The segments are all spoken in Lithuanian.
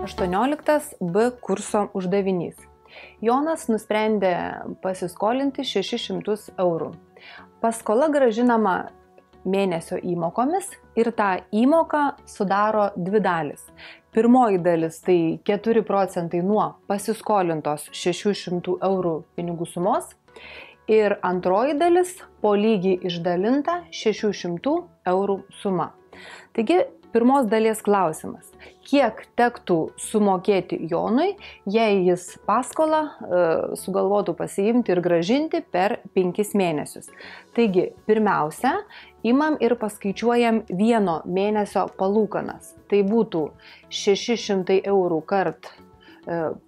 18 B kurso uždavinys. Jonas nusprendė pasiskolinti 600 eurų. Paskola grąžinama mėnesio įmokomis ir tą įmoką sudaro dvi dalis. Pirmoji dalis tai 4% nuo pasiskolintos 600 eurų pinigų sumos ir antroji dalis po lygiai išdalinta 600 eurų suma. Taigi, pirmos dalies klausimas. Kiek tektų sumokėti Jonui, jei jis paskolą sugalvotų pasiimti ir grąžinti per 5 mėnesius? Taigi, pirmiausia, imam ir paskaičiuojam vieno mėnesio palūkanas. Tai būtų 600 eurų kart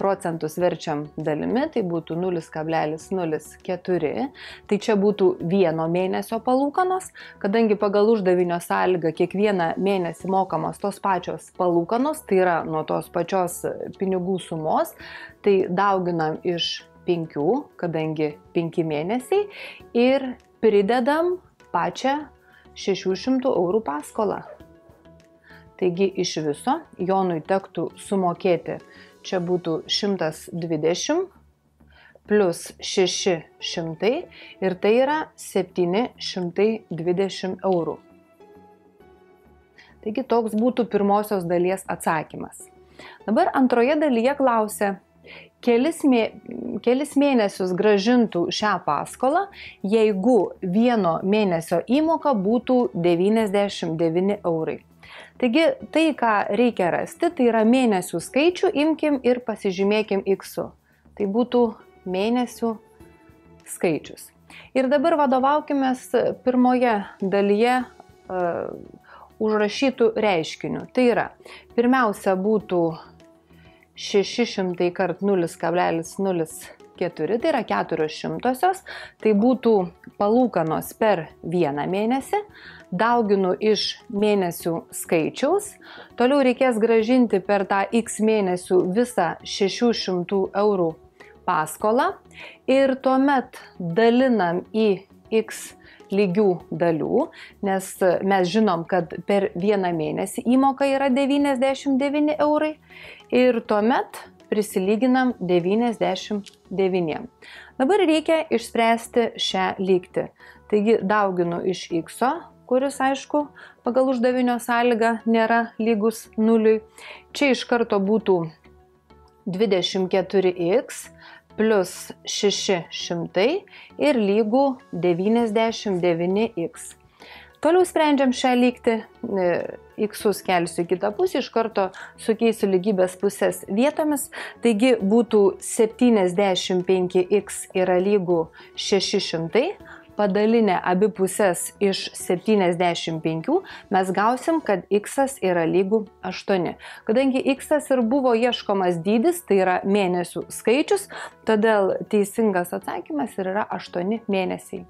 procentus verčiam dalimi, tai būtų 0,04. Tai čia būtų vieno mėnesio palūkanos, kadangi pagal uždavinio sąlygą kiekvieną mėnesį mokamos tos pačios palūkanos, tai yra nuo tos pačios pinigų sumos, tai dauginam iš 5, kadangi 5 mėnesiai, ir pridedam pačią 600 eurų paskolą. Taigi iš viso Jonui tektų sumokėti, čia būtų 120 plus 600 ir tai yra 720 eurų. Taigi toks būtų pirmosios dalies atsakymas. Dabar antroje dalyje klausia, kelis mėnesius grąžintų šią paskolą, jeigu vieno mėnesio įmoka būtų 99 eurai. Taigi, tai, ką reikia rasti, tai yra mėnesių skaičių, imkim ir pasižymėkim x-u. Tai būtų mėnesių skaičius. Ir dabar vadovaukimės pirmoje dalyje užrašytų reiškinių. Tai yra, pirmiausia būtų 600 kart 0,04, tai yra 400, tai būtų palūkanos per vieną mėnesį, dauginu iš mėnesių skaičiaus, toliau reikės grąžinti per tą x mėnesių visą 600 eurų paskolą ir tuomet dalinam į x lygių dalių, nes mes žinom, kad per vieną mėnesį įmoka yra 99 eurai ir tuomet prisilyginam 99. Dabar reikia išspręsti šią lygtį. Taigi dauginu iš x-o, kuris, aišku, pagal uždavinio sąlygą nėra lygus 0. Čia iš karto būtų 24x plus 600 ir lygų 99x. Toliau sprendžiam šią lygtį, x-us kelsiu į kitą pusę, iš karto sukeisiu lygybės pusės vietomis, taigi būtų 75x yra lygų 600, padalinę abi pusės iš 75, mes gausim, kad x yra lygų 8. Kadangi x ir buvo ieškomas dydis, tai yra mėnesių skaičius, todėl teisingas atsakymas yra 8 mėnesiai.